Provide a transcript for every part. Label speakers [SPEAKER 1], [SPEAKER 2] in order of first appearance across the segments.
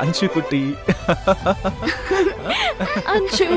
[SPEAKER 1] అంచు కుట్టి
[SPEAKER 2] అంచు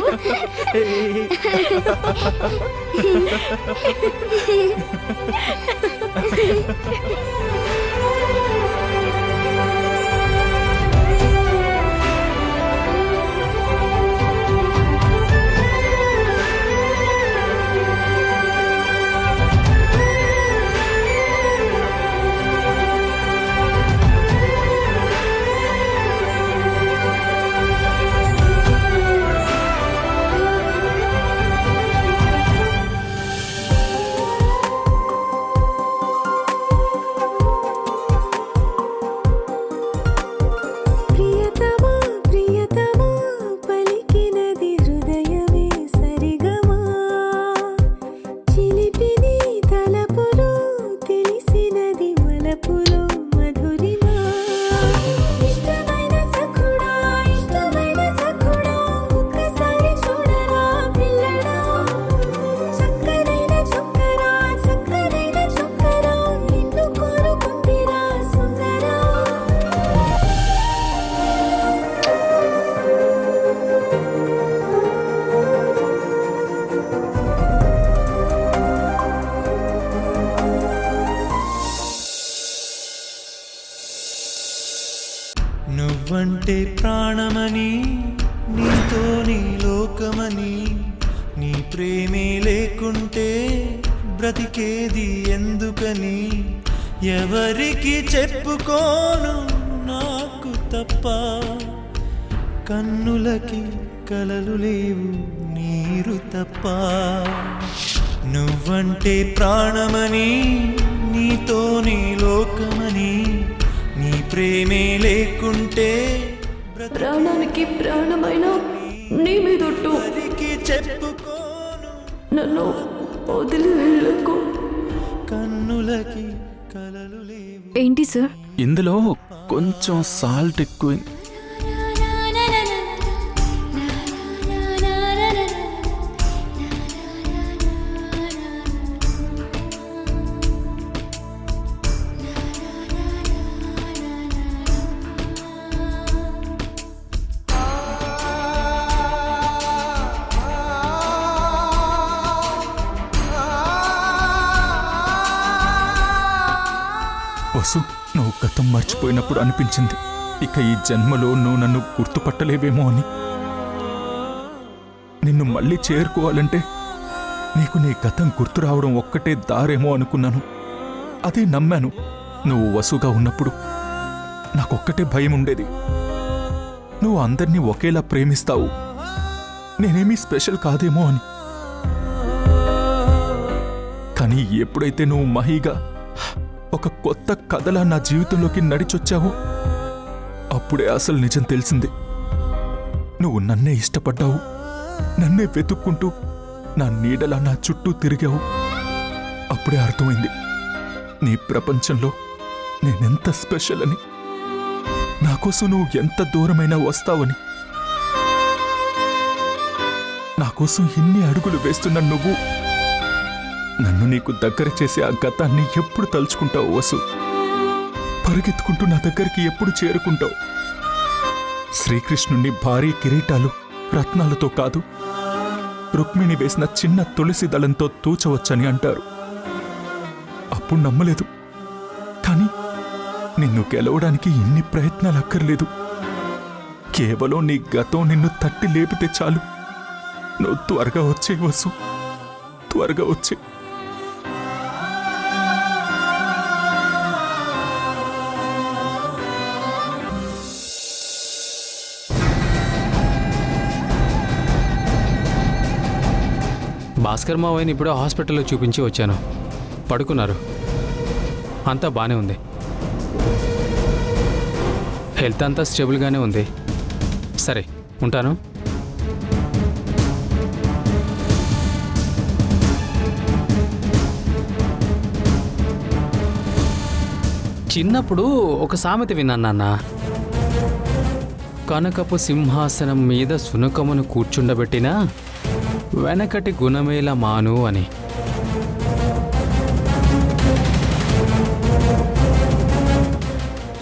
[SPEAKER 3] నువ్వంటే ప్రాణమని, నీతో నీ లోకమని, నీ ప్రేమే లేకుంటే బ్రతికేది ఎందుకని, ఎవరికి చెప్పుకోను నాకు తప్ప, కన్నులకి కలలు లేవు నీరు తప్ప. నువ్వంటే ప్రాణమని, నీతో నీ లోకమని, నీ ప్రేమే లేకుంటే
[SPEAKER 2] ప్రాణానికి ప్రాణమైన నీ మీదొట్టు
[SPEAKER 3] చెప్పుకోను
[SPEAKER 2] నన్ను వదిలి వెళ్ళకు.
[SPEAKER 3] కన్నులకి కలలు లేవు.
[SPEAKER 2] ఏంటి సార్?
[SPEAKER 1] ఇందులో కొంచెం సాల్ట్ ఎక్కువ. వసు, నువ్వు గతం మర్చిపోయినప్పుడు అనిపించింది ఇక ఈ జన్మలో నువ్వు నన్ను గుర్తుపట్టలేవేమో అని. నిన్ను మళ్ళీ చేరుకోవాలంటే నీకు నీ గతం గుర్తు రావడం ఒక్కటే దారేమో అనుకున్నాను. అదే నమ్మాను. నువ్వు వసుగా ఉన్నప్పుడు నాకొక్కటే భయం ఉండేది, నువ్వు అందర్నీ ఒకేలా ప్రేమిస్తావు, నేనేమీ స్పెషల్ కాదేమో అని. కానీ ఎప్పుడైతే నువ్వు మహీగా ఒక కొత్త కథలా నా జీవితంలోకి నడిచొచ్చావు, అప్పుడే అసలు నిజం తెలిసింది. నువ్వు నన్నే ఇష్టపడ్డావు, నన్నే వెతుక్కుంటూ నా నీడలా నా చుట్టూ తిరిగావు. అప్పుడే అర్థమైంది నీ ప్రపంచంలో నేనెంత స్పెషల్ అని, నాకోసం నువ్వు ఎంత దూరమైనా వస్తావని. నాకోసం ఇన్ని అడుగులు వేస్తున్న నువ్వు నన్ను నీకు దగ్గర చేసే ఆ గతాన్ని ఎప్పుడు తలుచుకుంటావు వసు? పరిగెత్తుకుంటూ నా దగ్గరికి ఎప్పుడు చేరుకుంటావు? శ్రీకృష్ణుణ్ణి భారీ కిరీటాలు రత్నాలతో కాదు, రుక్మిణి వేసిన చిన్న తులసి దళంతో తూచవచ్చని అంటారు. అప్పుడు నమ్మలేదు. కానీ నిన్ను గెలవడానికి ఇన్ని ప్రయత్నాలు అక్కర్లేదు. కేవలం నీ గతం నిన్ను తట్టి లేపితే చాలు. నువ్వు త్వరగా వచ్చే వసు, త్వరగా వచ్చే.
[SPEAKER 4] భాస్కర్ మావయ్యని ఇప్పుడే హాస్పిటల్లో చూపించి వచ్చాను. పడుకున్నారు, అంతా బానే ఉంది. హెల్త్ అంతా స్టేబుల్గానే ఉంది. సరే ఉంటాను. చిన్నప్పుడు ఒక సామెత విన్నాను నాన్న. కనకపు సింహాసనం మీద సునకమును కూర్చుండబెట్టినా వెనకటి గుణమేల మాను అని.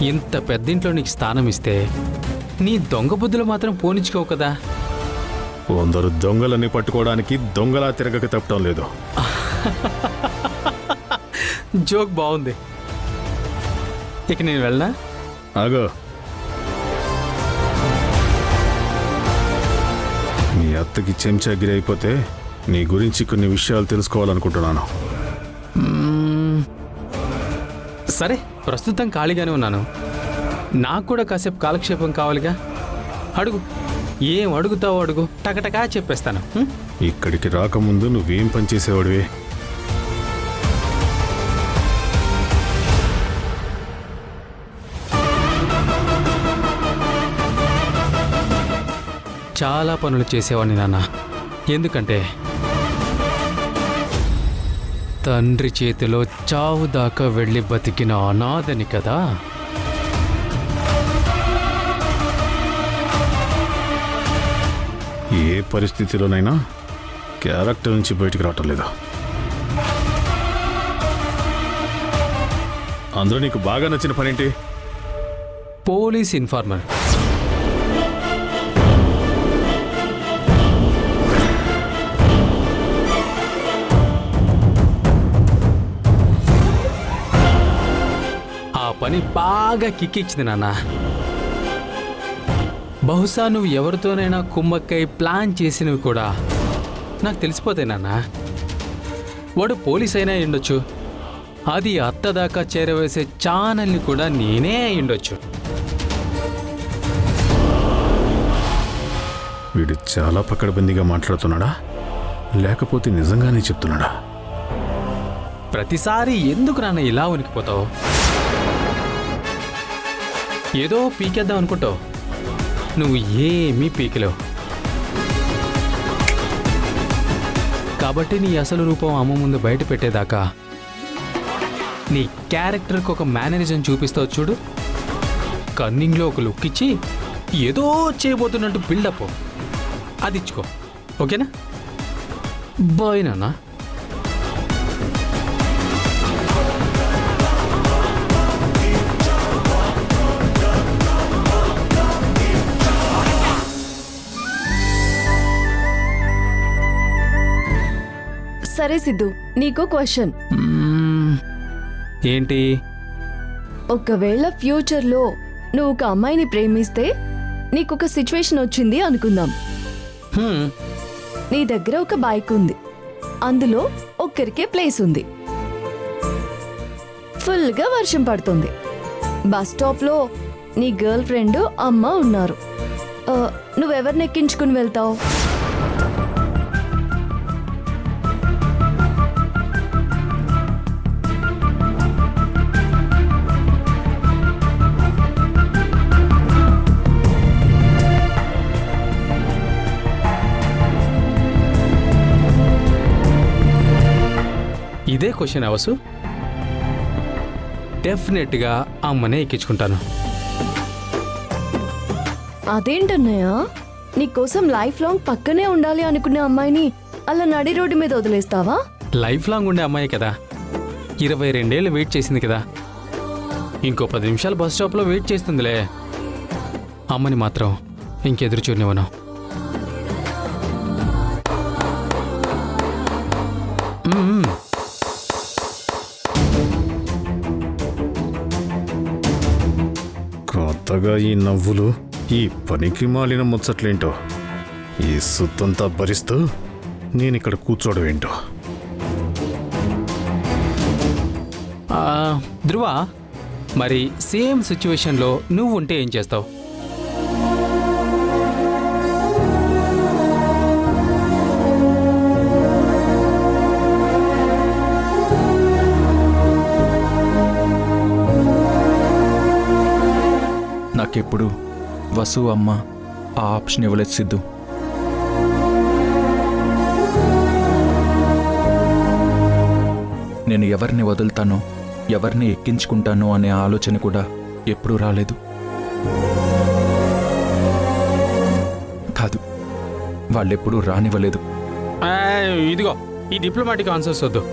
[SPEAKER 4] ఇంత పెద్దింట్లో నీకు స్థానం ఇస్తే నీ దొంగ బుద్ధులు మాత్రం పోనిచ్చుకోవు కదా.
[SPEAKER 5] కొందరు దొంగలని పట్టుకోవడానికి దొంగలా తిరగక తప్పటం లేదు.
[SPEAKER 4] జోక్ బాగుంది. ఇక నేను వెళ్ళనా?
[SPEAKER 5] ఆగో, మీ అత్తకి చెంచాగిరి అయిపోతే నీ గురించి కొన్ని విషయాలు తెలుసుకోవాలనుకుంటున్నాను.
[SPEAKER 4] సరే, ప్రస్తుతం ఖాళీగానే ఉన్నాను. నాకు కూడా కాసేపు కాలక్షేపం కావాలిగా. అడుగు, ఏం అడుగుతావో అడుగు, టకటకా చెప్పేస్తాను.
[SPEAKER 5] ఇక్కడికి రాకముందు నువ్వేం పని చేసేవాడివి?
[SPEAKER 4] చాలా పనులు చేసేవాడిని నాన్న. ఎందుకంటే తండ్రి చేతిలో చావు దాకా వెళ్ళి బతికిన అనాథని కదా.
[SPEAKER 5] ఏ పరిస్థితిలోనైనా క్యారెక్టర్ నుంచి బయటికి రావటం లేదు. అందులో నీకు బాగా నచ్చిన పనేంటి?
[SPEAKER 4] Police informer. ఆ పని బాగా కిక్కిచ్చింది నాన్న. బహుశా నువ్వు ఎవరితోనైనా కుమ్మక్కై ప్లాన్ చేసినవి కూడా నాకు తెలిసిపోతాయి నాన్న. వాడు పోలీస్ అయినా అయ్యుండొచ్చు, అది అత్తదాకా చేరవేసే ఛానల్ని కూడా నేనే అయ్యుండొచ్చు.
[SPEAKER 5] వీడు చాలా పకడ్బందీగా మాట్లాడుతున్నాడా, లేకపోతే నిజంగానే చెప్తున్నాడా?
[SPEAKER 4] ప్రతిసారి ఎందుకు నాన్న ఇలా ఉనికిపోతావు? ఏదో పీకేద్దాం అనుకుంటావు, నువ్వు ఏమీ పీకలేవు. కాబట్టి నీ అసలు రూపం అమ్మ ముందు బయట పెట్టేదాకా నీ క్యారెక్టర్కి ఒక మేనరిజం చూపిస్తావు చూడు. కన్నింగ్లో ఒక లుక్ ఇచ్చి ఏదో చేయబోతున్నట్టు బిల్డప్ అది ఇచ్చుకో, ఓకేనా? బాయ్ నాన్న.
[SPEAKER 2] సరే సిద్ధు, నీకో క్వశ్చన్.
[SPEAKER 4] ఏంటి?
[SPEAKER 2] ఒకవేళ ఫ్యూచర్లో నువ్వు ఒక అమ్మాయిని ప్రేమిస్తే నీకొక సిచ్యువేషన్ వచ్చింది అనుకుందాం. నీ దగ్గర ఒక బైక్ ఉంది, అందులో ఒక్కరికే ప్లేస్ ఉంది. ఫుల్గా వర్షం పడుతుంది. బస్ స్టాప్లో నీ గర్ల్ ఫ్రెండ్ అమ్మ ఉన్నారు. నువ్వెవరిని ఎక్కించుకుని వెళ్తావు?
[SPEAKER 4] ఇదే క్వశ్చన్ అవసు. డెఫినెట్గా అమ్మనే ఎక్కించుకుంటాను.
[SPEAKER 2] అదేంటన్నయ్య, నీకోసం లైఫ్ లాంగ్ పక్కనే ఉండాలి అనుకునే అమ్మాయిని అలా నడి రోడ్డు మీద వదిలేస్తావా?
[SPEAKER 4] లైఫ్ లాంగ్ ఉండే అమ్మాయి కదా, 22 ఏళ్ళు వెయిట్ చేసింది కదా, ఇంకో 10 నిమిషాలు బస్ స్టాప్లో వెయిట్ చేస్తుందిలే. అమ్మని మాత్రం ఇంకెదురు చూడనివ్వను.
[SPEAKER 5] కొత్తగా ఈ నవ్వులు, ఈ పనికి మాలిన ముచ్చట్లేంటో, ఈ సుత్తంతా భరిస్తూ నేనిక్కడ కూర్చోవడం ఏంటో.
[SPEAKER 4] ధ్రువ, మరి సేమ్ సిచ్యువేషన్లో నువ్వు ఉంటే ఏం చేస్తావు?
[SPEAKER 1] నాకెప్పుడు వసు అమ్మ ఆ ఆప్షన్ ఇవ్వలేదు సిద్ధు. నేను ఎవరిని వదులుతానో ఎవరిని ఎక్కించుకుంటానో అనే ఆలోచన కూడా ఎప్పుడూ రాలేదు. కాదు, వాళ్ళెప్పుడూ రానివ్వలేదు.
[SPEAKER 4] ఇదిగో ఈ డిప్లొమాటిక్ ఆన్సర్స్ వద్దు,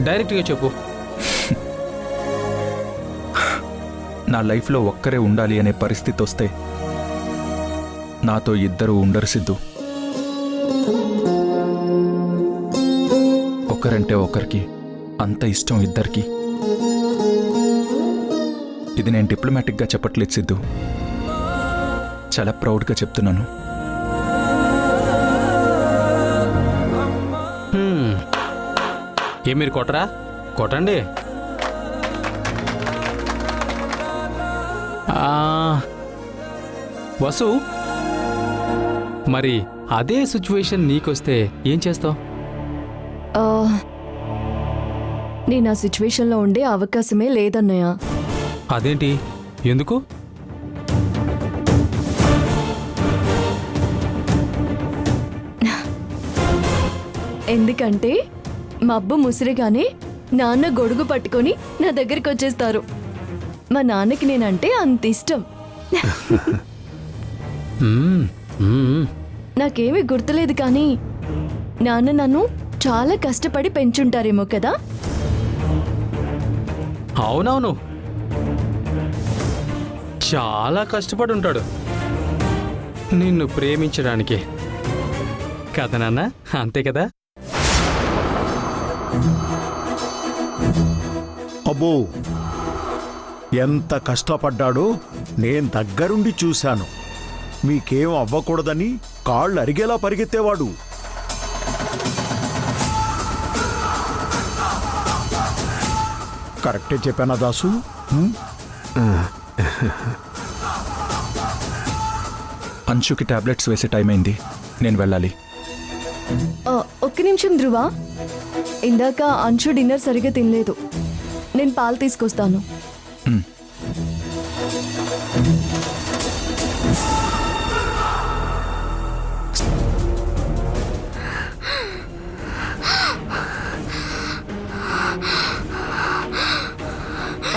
[SPEAKER 4] డైరెక్ట్గా చెప్పు.
[SPEAKER 1] నా లైఫ్లో ఒక్కరే ఉండాలి అనే పరిస్థితి వస్తే నాతో ఇద్దరు ఉండరు సిద్ధు. ఒకరంటే ఒకరికి అంత ఇష్టం ఇద్దరికి. ఇది నేను డిప్లొమాటిక్గా చెప్పట్లేదు సిద్ధు, చాలా ప్రౌడ్గా చెప్తున్నాను.
[SPEAKER 4] ఏం మీరు కొట్టరా? కొట్టండి. వసు, మరి అదే సిచ్యువేషన్ నీకొస్తే ఏం చేస్తావు?
[SPEAKER 2] నేను ఆ సిచ్యువేషన్లో ఉండే అవకాశమే లేదన్నయ్య.
[SPEAKER 4] అదేంటి, ఎందుకు?
[SPEAKER 2] ఎందుకంటే మబ్బు ముసిరిగానే నాన్న గొడుగు పట్టుకొని నా దగ్గరికి వచ్చేస్తారు. మా నాన్నకి నేనంటే అంత ఇష్టం. నాకేమీ గుర్తులేదు, కానీ నాన్న నన్ను చాలా కష్టపడి పెంచుంటారేమో కదా.
[SPEAKER 4] అవునవును, చాలా కష్టపడి ఉంటాడు నిన్ను ప్రేమించడానికి కదా నాన్న, అంతే కదా?
[SPEAKER 6] అబ్బో, ఎంత కష్టపడ్డాడో నేను దగ్గరుండి చూశాను. మీకేం అవ్వకూడదని కాళ్ళు అరిగేలా పరిగెత్తేవాడు. కరెక్టే చెప్పానా దాసు?
[SPEAKER 1] అంశుకి టాబ్లెట్స్ వేసే టైం అయింది, నేను వెళ్ళాలి.
[SPEAKER 2] ఒక్క నిమిషం ధ్రువ, ఇందాక అంశు డిన్నర్ సరిగా తినలేదు. నేను పాలు తీసుకొస్తాను.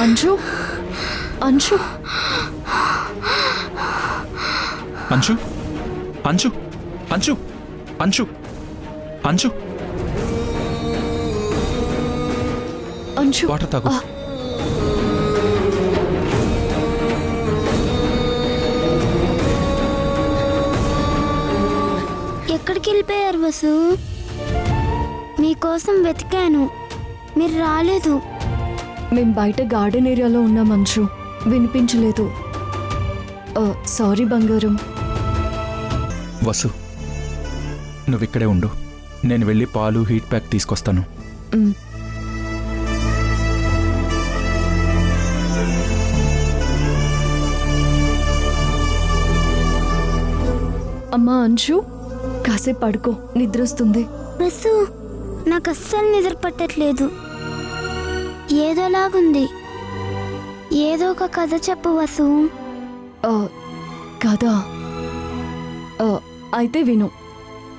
[SPEAKER 2] అంశు, అంశు,
[SPEAKER 1] అంశు, అంశు, అంశు, అంశు, అంశు,
[SPEAKER 2] అంశు,
[SPEAKER 1] వాటర్ తాగు.
[SPEAKER 7] ఎక్కడికి వెళ్ళిపోయారు వసు? మీకోసం వెతికాను, మీరు రాలేదు.
[SPEAKER 2] మేం బయట గార్డెన్ ఏరియాలో ఉన్నాం అంశు, వినిపించలేదు. సారీ బంగారం.
[SPEAKER 1] వసు, నువ్విక్కడే ఉండు, నేను వెళ్ళి పాలు హీట్ ప్యాక్ తీసుకొస్తాను.
[SPEAKER 2] అమ్మా అంశు, కాసేపు పడుకో, నిద్రొస్తుంది.
[SPEAKER 7] వసు, నాకు అస్సలు నిద్ర పట్టట్లేదు, ఏదోలాగుంది. ఏదో ఒక కథ చెప్పు వసు.
[SPEAKER 2] కదా, అయితే విను.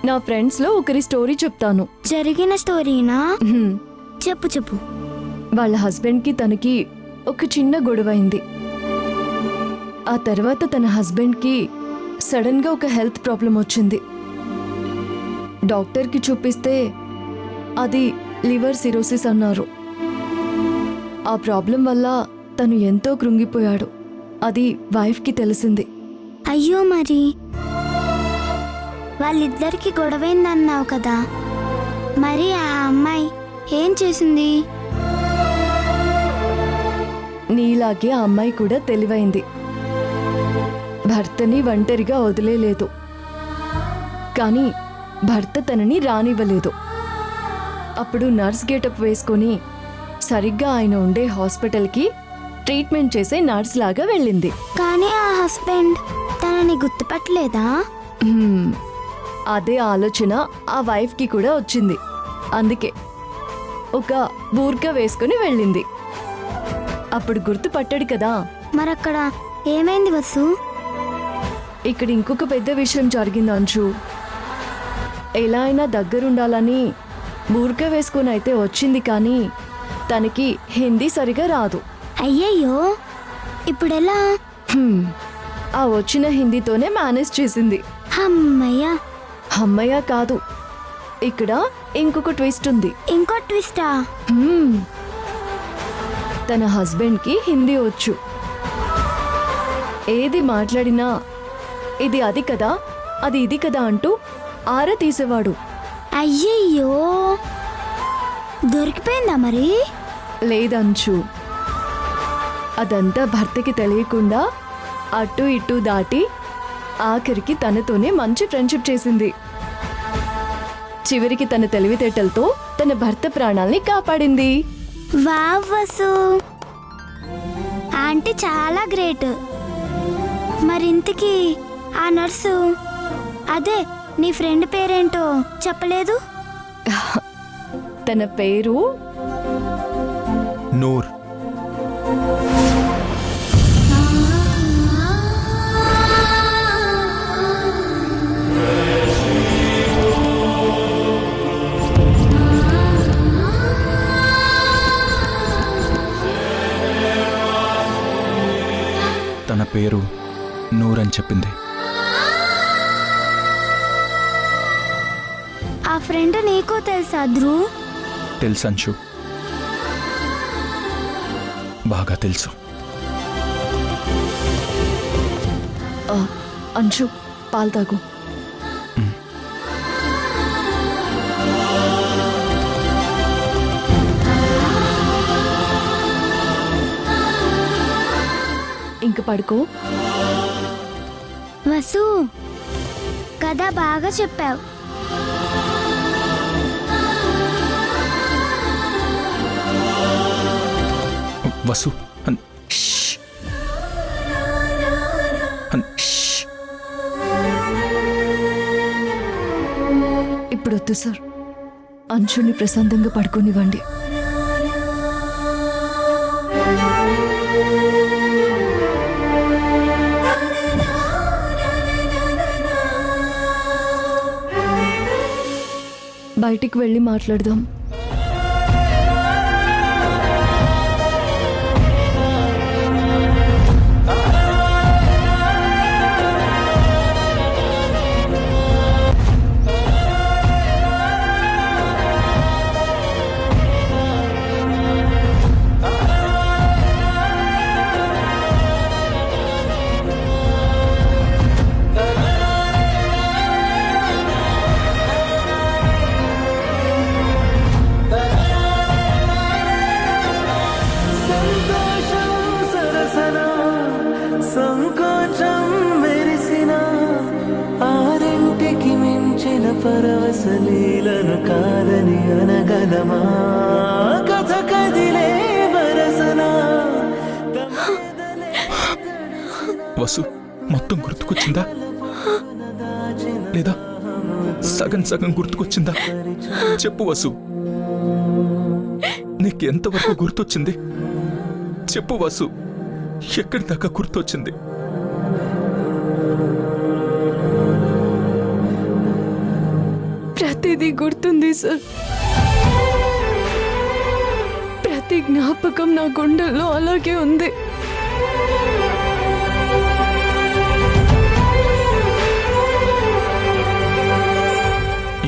[SPEAKER 2] నా ఫ్రెండ్స్లో ఒకరి స్టోరీ చెప్తాను.
[SPEAKER 7] జరిగిన స్టోరీనా?
[SPEAKER 2] హ్మ్.
[SPEAKER 7] చెప్పు చెప్పు.
[SPEAKER 2] వాళ్ళ హస్బెండ్కి తనకి ఒక చిన్న గొడవైంది. ఆ తర్వాత తన హస్బెండ్కి సడన్గా ఒక హెల్త్ ప్రాబ్లం వచ్చింది. డాక్టర్కి చూపిస్తే అది లివర్ సిరోసిస్ అన్నారు. ఆ ప్రాబ్లం వల్ల తను ఎంతో కృంగిపోయాడు. అది వైఫ్కి తెలిసింది.
[SPEAKER 7] అయ్యో, మరి వాళ్ళిద్దరికి గొడవైందన్నావు కదా, మరి ఆ అమ్మాయి ఏం చేసింది?
[SPEAKER 2] నీలాగే ఆ అమ్మాయి కూడా తెలివైంది. భర్తని ఒంటరిగా వదిలేలేదు, కానీ భర్త తనని రానివ్వలేదు. అప్పుడు నర్స్ గేటప్ వేసుకొని సరిగ్గా ఆయన ఉండే హాస్పిటల్కి ట్రీట్మెంట్ చేసే నర్స్ లాగా వెళ్ళింది.
[SPEAKER 7] కానీ ఆ హస్బెండ్ తనని గుర్తుపట్టలేదా?
[SPEAKER 2] అదే ఆలోచన ఆ వైఫ్కి కూడా వచ్చింది. అందుకే ఒక బూర్కా వేసుకుని వెళ్ళింది. అప్పుడు గుర్తుపట్టాడు కదా.
[SPEAKER 7] మరక్కడ ఏమైంది వసు?
[SPEAKER 2] ఇక్కడ ఇంకొక పెద్ద విషయం జరిగింది అంచు. ఎలా అయినా దగ్గరుండాలని బూర్కా వేసుకుని అయితే వచ్చింది, కానీ తనకి హిందీ సరిగా రాదు.
[SPEAKER 7] అయ్యయ్యో, ఇప్పుడెలా?
[SPEAKER 2] ఆ వచ్చిన హిందీతోనే మేనేజ్ చేసింది.
[SPEAKER 7] అమ్మయ్యా.
[SPEAKER 2] అమ్మయ్య కాదు, ఇక్కడ ఇంకొక ట్విస్ట్ ఉంది.
[SPEAKER 7] ఇంకో ట్విస్టా?
[SPEAKER 2] తన హస్బెండ్కి హిందీ వచ్చు. ఏది మాట్లాడినా ఇది అది కదా, అది ఇది కదా అంటూ ఆరా తీసేవాడు.
[SPEAKER 7] అయ్యయ్యో, దొరికిపోయిందా మరి?
[SPEAKER 2] లేదంచు, అదంతా భర్తకి తెలియకుండా అటు ఇటు దాటి ఆఖరికి తనతోనే మంచి ఫ్రెండ్షిప్ చేసింది. చివరికి తన తెలివితేటలతో తన భర్త ప్రాణాల్ని కాపాడింది.
[SPEAKER 7] వావ్ వసు, ఆంటీ చాలా గ్రేట్. మరింతకీ ఆ నర్సు, అదే నీ ఫ్రెండ్ పేరేంటో చెప్పలేదు?
[SPEAKER 2] తన పేరు
[SPEAKER 1] నూర్. తన పేరు నూర్ అని చెప్పింది.
[SPEAKER 7] ఆ ఫ్రెండ్ నీకు తెలుసా ధ్రువ్?
[SPEAKER 1] తెలుసంచు, బాగా తెలుసు.
[SPEAKER 2] అంచు, పాలు తాగు. ఇంక పడుకో.
[SPEAKER 7] వసు, కథ బాగా చెప్పావు.
[SPEAKER 1] వసు,
[SPEAKER 2] ఇప్పుడు వద్దు సార్, అంచుని ప్రశాంతంగా పడుకోనివ్వండి. బయటికి వెళ్ళి మాట్లాడదాం.
[SPEAKER 3] సంకోచం మెరిసిన ఆరింటికి మించిన పరవశలీలను కాదని అనగలమా? కథ కదిలే వరసనా.
[SPEAKER 1] వసు, మొత్తం గుర్తుకొచ్చిందా లేదా సగం సగం గుర్తుకొచ్చిందా? చెప్పు వసు, నీకెంతవరకు గుర్తొచ్చింది? చెప్పు వసు, ఎక్కడి దాకా గుర్తొచ్చింది?
[SPEAKER 2] ప్రతిదీ గుర్తుంది సార్. ప్రతి జ్ఞాపకం నా గుండెల్లో అలాగే ఉంది.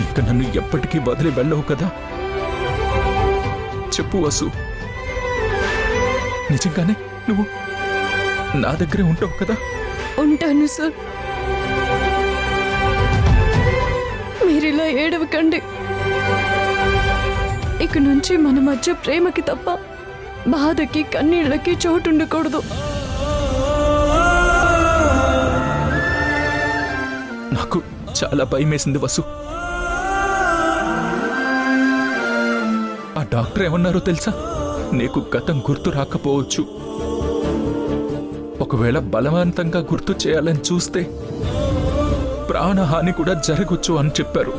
[SPEAKER 1] ఇక నన్ను ఎప్పటికీ వదిలి వెళ్ళవు కదా? చెప్పు వసు, నిజంగానే నువ్వు నా దగ్గరే ఉంటావు కదా?
[SPEAKER 2] ఉంటాను సార్. మీరిలా ఏడవకండి. ఇక నుంచి మన మధ్య ప్రేమకి తప్ప బాధకి కన్నీళ్ళకి చోటు ఉండకూడదు.
[SPEAKER 1] నాకు చాలా భయమేసింది వసు. ఆ డాక్టర్ ఏమన్నారో తెలుసా? నీకు గతం గుర్తు రాకపోవచ్చు, ఒకవేళ బలవంతంగా గుర్తు చేయాలని చూస్తే ప్రాణహాని కూడా జరగొచ్చు అని చెప్పారు.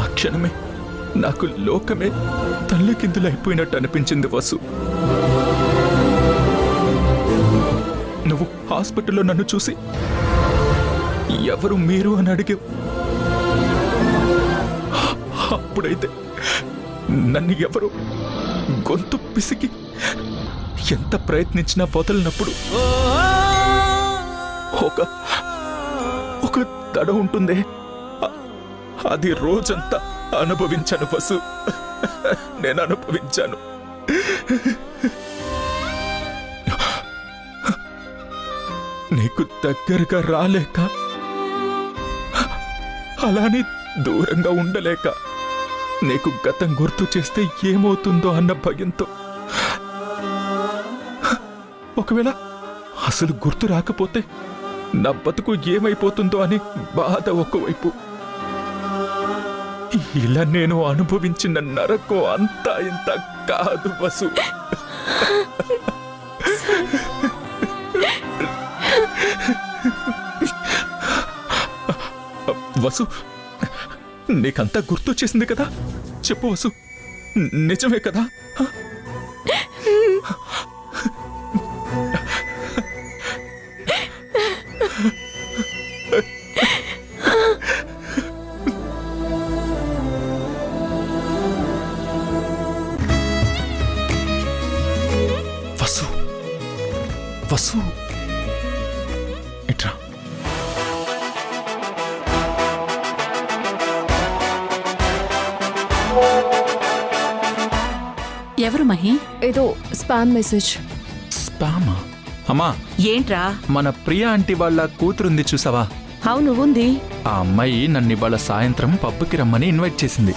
[SPEAKER 1] ఆ క్షణమే నాకు లోకమే తల తల్లకిందులైపోయినట్టు అనిపించింది వసు. నువ్వు హాస్పిటల్లో నన్ను చూసి ఎవరు మీరు అని అడిగావు. అప్పుడైతే నన్ను ఎవరు గొంతు పిసికి ఎంత ప్రయత్నించినా వదలనప్పుడు ఒక తడ ఉంటుందే, అది రోజంతా అనుభవించాను వసు. నేను అనుభవించాను. నీకు దగ్గరగా రాలేక, అలానే దూరంగా ఉండలేక, నీకు గతం గుర్తు చేస్తే ఏమవుతుందో అన్న భయంతో, ఒకవేళ అసలు గుర్తు రాకపోతే నా బతుకు ఏమైపోతుందో అని బాధ ఒకవైపు. ఇలా నేను అనుభవించిన నరకం అంతా ఇంత కాదు వసు. వసు, నీకంతా గుర్తొచ్చేసింది కదా? చెప్పు వసు, నిజమే కదా? వసు, వసు, ఇట్రా.
[SPEAKER 8] ఎవరు మహి?
[SPEAKER 2] ఏదో స్పామ్ మెసేజ్.
[SPEAKER 1] స్పామా? అమ్మా,
[SPEAKER 8] ఏంట్రా?
[SPEAKER 1] మన ప్రియా ఆంటీ వాళ్ళ కూతురుంది చూసావా?
[SPEAKER 8] అవును, ఉంది.
[SPEAKER 1] ఆ అమ్మాయి నన్ను ఇవాళ సాయంత్రం పబ్కి రమ్మని ఇన్వైట్ చేసింది.